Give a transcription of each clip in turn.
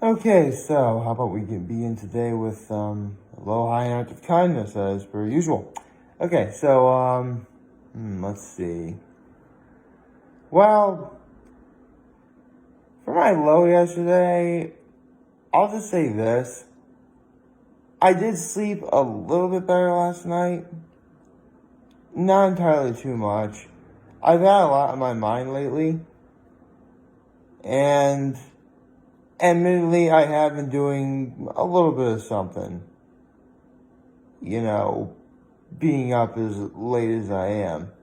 Okay, so how about we can begin today with a low high act of kindness as per usual. Okay, so let's see. Well, for my low yesterday, I'll just say this. I did sleep a little bit better last night. Not entirely too much. I've had a lot on my mind lately, and admittedly, I have been doing a little bit of something. You know, being up as late as I am.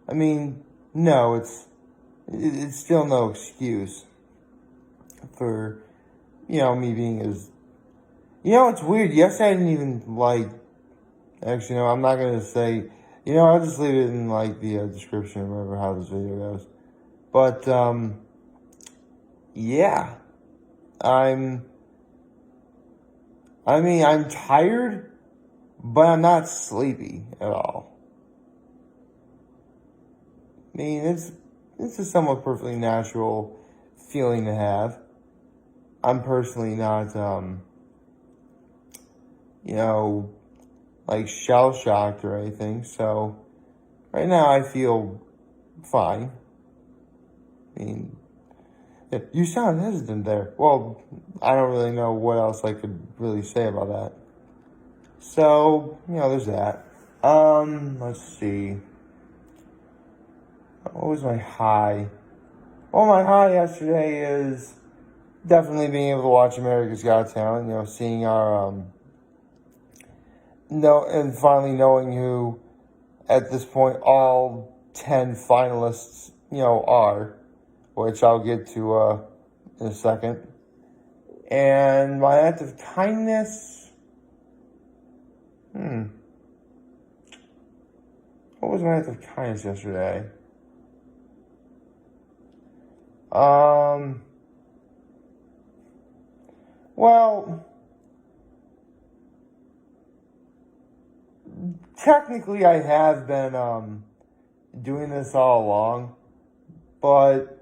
I mean, no, it's still no excuse for, me being as, it's weird. Yes, I didn't even actually, no, I'm not going to say, I'll just leave it in the description, remember how this video goes. But, yeah, I'm tired, but I'm not sleepy at all. I mean, it's a somewhat perfectly natural feeling to have. I'm personally not, shell shocked or anything. So right now I feel fine. I mean, you sound hesitant there. Well, I don't really know what else I could really say about that. So, there's that. Let's see. What was my high? Well, my high yesterday is definitely being able to watch America's Got Talent. Seeing our and finally knowing who, at this point, all 10 finalists are, which I'll get to in a second. And my act of kindness. What was my act of kindness yesterday? Well, technically I have been doing this all along, but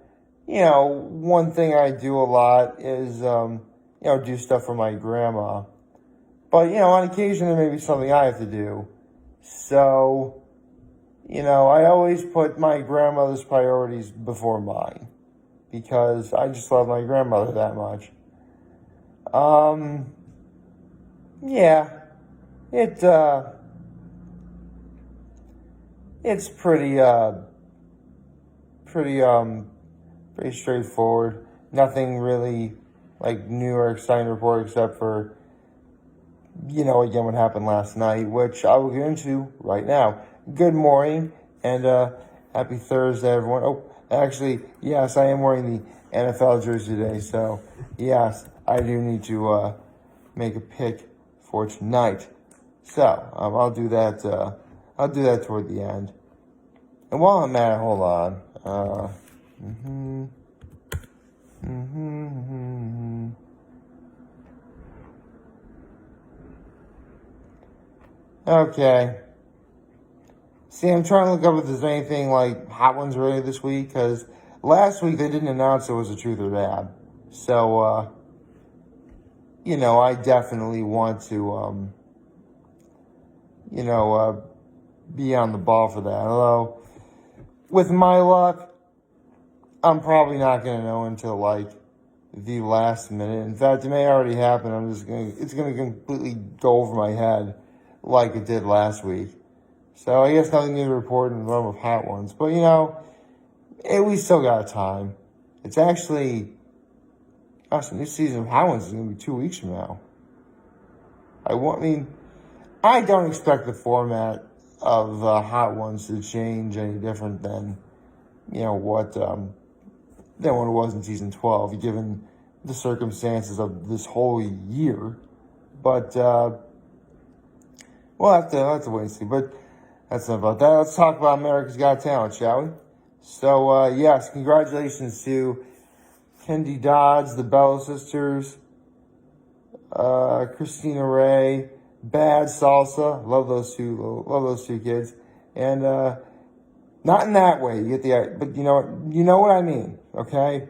one thing I do a lot is do stuff for my grandma. But on occasion there may be something I have to do. So I always put my grandmother's priorities before mine, because I just love my grandmother that much. Yeah, it's pretty straightforward. Nothing really new or exciting to report except for, again, what happened last night, which I will get into right now. Good morning and happy Thursday, everyone. Oh, actually, yes, I am wearing the NFL jersey today, so yes, I do need to make a pick for tonight. So I'll do that. I'll do that toward the end. And while I'm at it, hold on. Okay. See, I'm trying to look up if there's anything hot ones ready this week, because last week they didn't announce it was a truth or dab. So, I definitely want to, be on the ball for that. Although, with my luck, I'm probably not going to know until the last minute. In fact, it may already happen. It's going to completely go over my head like it did last week. So I guess nothing new to report in the realm of hot ones. But, we still got time. It's actually, gosh, the new season of hot ones is going to be 2 weeks from now. I don't expect the format of hot ones to change any different than, what it was in season 12, given the circumstances of this whole year. But we'll have to wait and see. But that's not about that. Let's talk about America's Got Talent, shall we? So, yes, congratulations to Kendi Dodds, the Bella sisters, Christina Ray, Bad Salsa. Love those two kids. And not in that way. You get the, but you know what I mean, okay?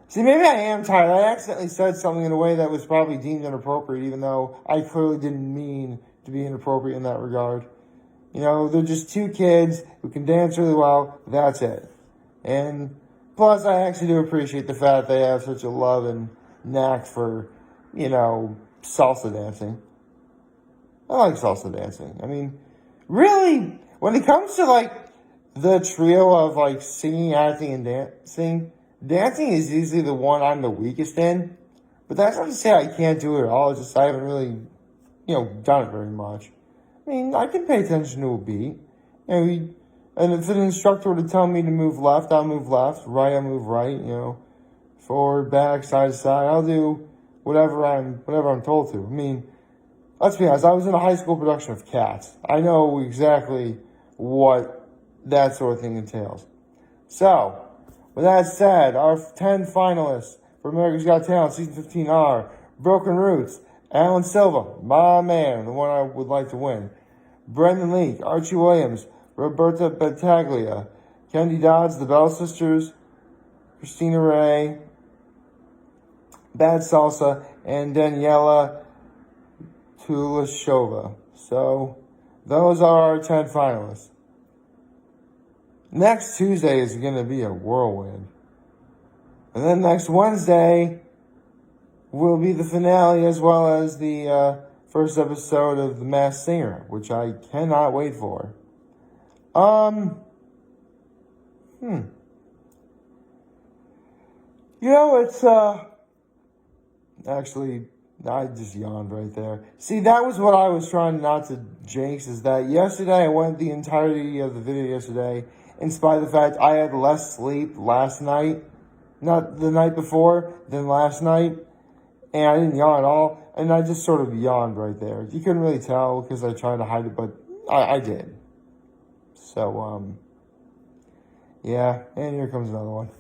See, maybe I am tired. I accidentally said something in a way that was probably deemed inappropriate, even though I clearly didn't mean to be inappropriate in that regard. You know, they're just two kids who can dance really well. That's it. And plus, I actually do appreciate the fact they have such a love and knack for, salsa dancing. I like salsa dancing. I mean, really, when it comes to, the trio of, singing, acting, and dancing is usually the one I'm the weakest in. But that's not to say I can't do it at all. It's just I haven't really, done it very much. I mean, I can pay attention to a beat. And if an instructor were to tell me to move left, I'll move left. Right, I'll move right. Forward, back, side to side. I'll do whatever I'm told to. I mean, let's be honest. I was in a high school production of Cats. I know exactly what that sort of thing entails. So, with that said, our 10 finalists for America's Got Talent Season 15 are Broken Roots, Alan Silva, my man, the one I would like to win, Brendan Leake, Archie Williams, Roberta Battaglia, Kendi Dodds, the Bell Sisters, Christina Ray, Bad Salsa, and Daniela Tulashova. So, those are our 10 finalists. Next Tuesday is going to be a whirlwind. And then next Wednesday will be the finale as well as the first episode of The Masked Singer, which I cannot wait for. It's, actually, I just yawned right there. See, that was what I was trying not to jinx, is that yesterday I went the entirety of the video yesterday, in spite of the fact I had less sleep last night, not the night before, than last night, and I didn't yawn at all, and I just sort of yawned right there. You couldn't really tell because I tried to hide it, but I did. So, yeah, and here comes another one.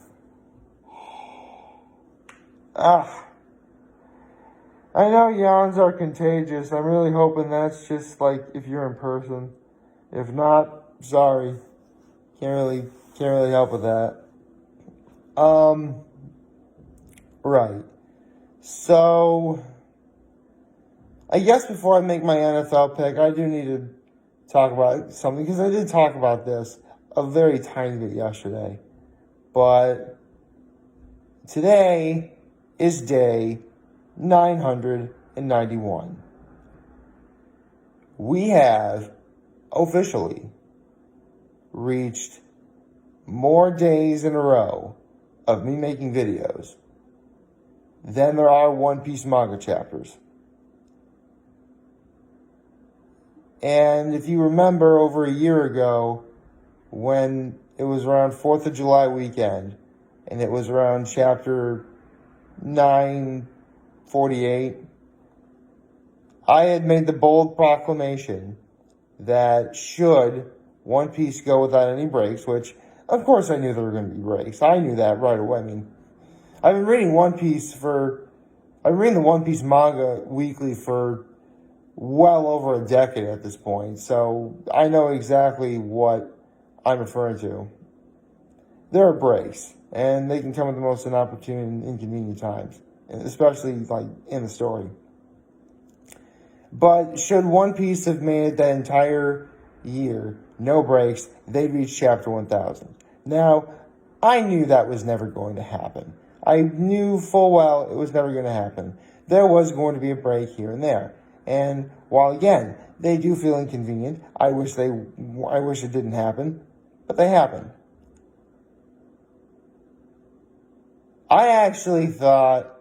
I know yawns are contagious. I'm really hoping that's just if you're in person. If not, sorry. Can't really help with that. Right. So, I guess before I make my NFL pick, I do need to talk about something, because I did talk about this a very tiny bit yesterday. But today is day 991. We have officially reached more days in a row of me making videos than there are One Piece Manga Chapters. And if you remember, over a year ago, when it was around 4th of July weekend, and it was around chapter 948, I had made the bold proclamation that should One Piece go without any breaks, which, of course, I knew there were going to be breaks. I knew that right away. I mean, I've been reading the One Piece manga weekly for well over a decade at this point, so I know exactly what I'm referring to. There are breaks, and they can come at the most inopportune and inconvenient times, especially in the story. But should One Piece have made it that entire year, no breaks, they'd reach chapter 1000. Now, I knew that was never going to happen. I knew full well it was never going to happen. There was going to be a break here and there. And while, again, they do feel inconvenient, I wish it didn't happen, but they happen. I actually thought,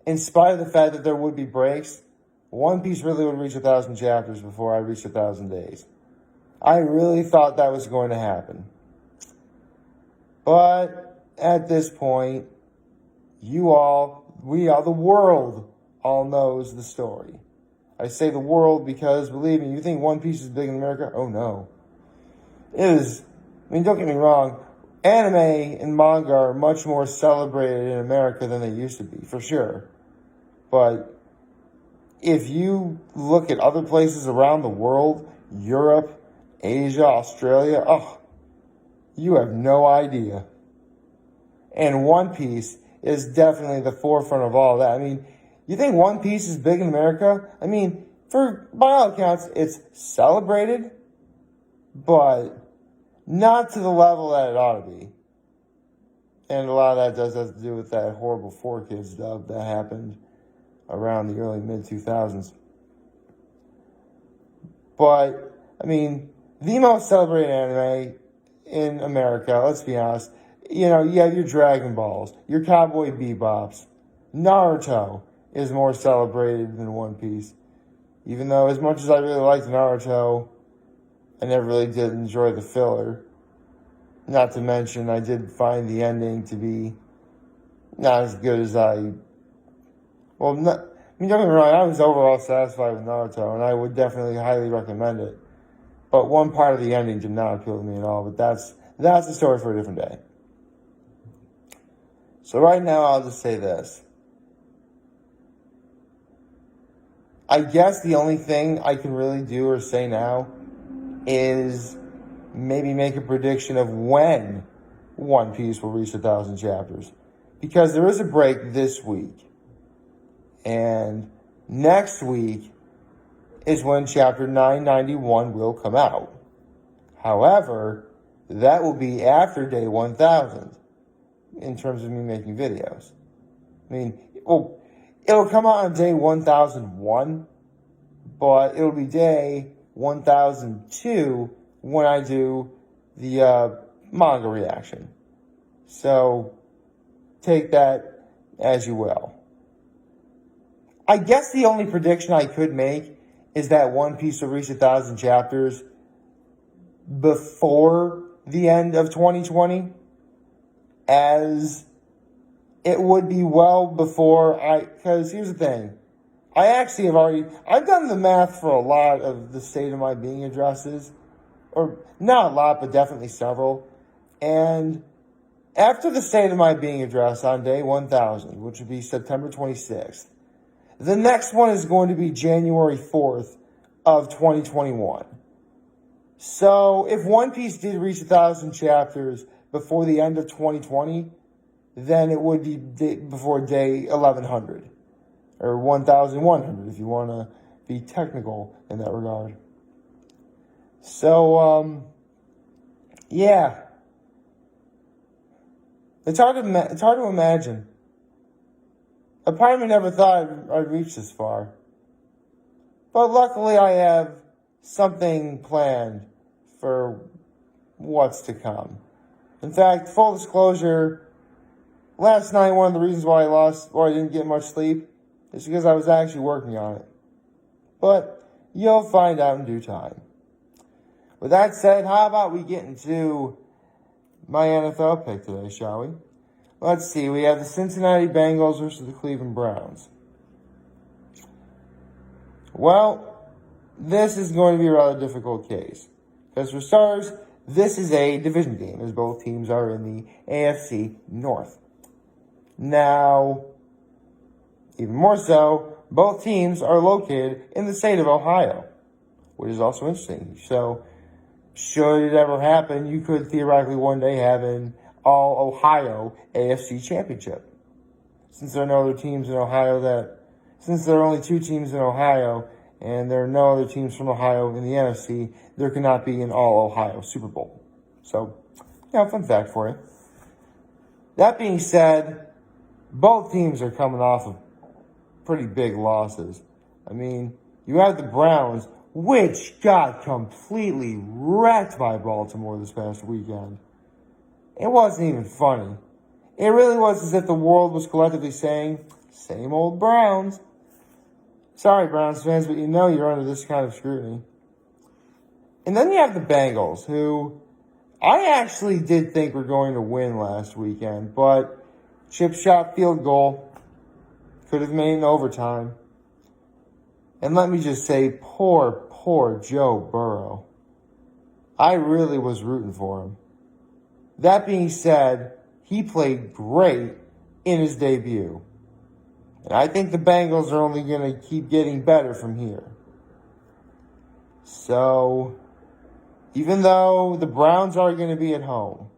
in spite of the fact that there would be breaks, One Piece really would reach 1,000 chapters before I reached 1,000 days. I really thought that was going to happen. But at this point, the world all knows the story. I say the world because, believe me, you think One Piece is big in America? Oh, no. It is. I mean, don't get me wrong. Anime and manga are much more celebrated in America than they used to be, for sure. But if you look at other places around the world, Europe, Asia, Australia, You have no idea. And One Piece is definitely the forefront of all that. I mean, you think One Piece is big in America? I mean, by all accounts, it's celebrated, but not to the level that it ought to be. And a lot of that does have to do with that horrible 4Kids dub that happened around the early mid-2000s. But, I mean, the most celebrated anime in America, let's be honest, you have your Dragon Balls, your Cowboy Bebops. Naruto is more celebrated than One Piece. Even though, as much as I really liked Naruto, I never really did enjoy the filler. Not to mention, I did find the ending to be not as good as don't get me wrong, I was overall satisfied with Naruto, and I would definitely highly recommend it. But one part of the ending did not appeal to me at all, but that's a story for a different day. So right now, I'll just say this. I guess the only thing I can really do or say now is maybe make a prediction of when One Piece will reach 1,000 chapters. Because there is a break this week. And next week is when chapter 991 will come out. However, that will be after day 1,000 in terms of me making videos. I mean, it'll come out on day 1001, but it'll be day 1002 when I do the manga reaction. So take that as you will. I guess the only prediction I could make is that One Piece will reach 1,000 chapters before the end of 2020, as it would be well before because here's the thing. I actually I've done the math for a lot of the State of My Being addresses, or not a lot, but definitely several. And after the State of My Being address on day 1000, which would be September 26th, the next one is going to be January 4th of 2021. So if One Piece did reach 1,000 chapters before the end of 2020, then it would be before day 1100. Or 1,100 if you want to be technical in that regard. So, yeah. It's hard to imagine. A part of me never thought I'd reach this far. But luckily I have something planned for what's to come. In fact, full disclosure, last night one of the reasons why I didn't get much sleep is because I was actually working on it. But you'll find out in due time. With that said, how about we get into my NFL pick today, shall we? Let's see, we have the Cincinnati Bengals versus the Cleveland Browns. Well, this is going to be a rather difficult case. Because for starters, this is a division game, as both teams are in the AFC North. Now, even more so, both teams are located in the state of Ohio, which is also interesting. So, should it ever happen, you could theoretically one day have an all-Ohio AFC championship. Since there are no other teams in Ohio since there are only two teams in Ohio, and there are no other teams from Ohio in the NFC, there cannot be an all-Ohio Super Bowl. So, fun fact for you. That being said, both teams are coming off of pretty big losses. I mean, you have the Browns, which got completely wrecked by Baltimore this past weekend. It wasn't even funny. It really was as if the world was collectively saying, same old Browns. Sorry, Browns fans, but you're under this kind of scrutiny. And then you have the Bengals, who I actually did think were going to win last weekend, but chip shot field goal could have made an overtime. And let me just say, poor Joe Burrow. I really was rooting for him. That being said, he played great in his debut. And I think the Bengals are only going to keep getting better from here. So, even though the Browns are going to be at home,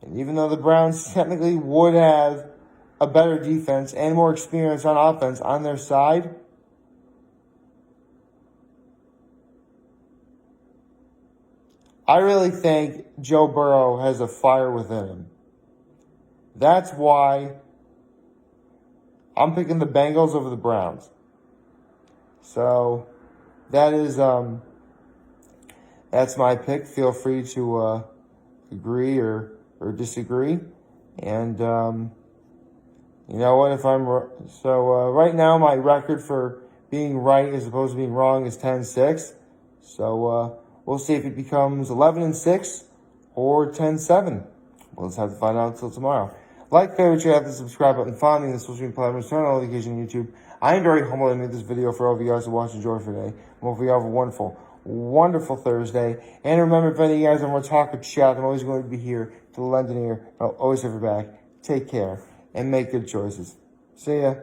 and even though the Browns technically would have a better defense and more experience on offense on their side, I really think Joe Burrow has a fire within him. That's why I'm picking the Bengals over the Browns. So that is that's my pick. Feel free to agree or disagree. And you know what? If I'm right now, my record for being right as opposed to being wrong is 10-6. So we'll see if it becomes 11-6 or 10-7. We'll just have to find out until tomorrow. Like, favorite, share, the subscribe button, follow me on the social media platforms, turn on notifications on YouTube. I am very humbled to make this video for all of you guys to watch and enjoy for today. Hopefully you have a wonderful, wonderful Thursday. And remember, if any of you guys want to talk or chat, I'm always going to be here to lend an ear. I'll always have your back. Take care and make good choices. See ya.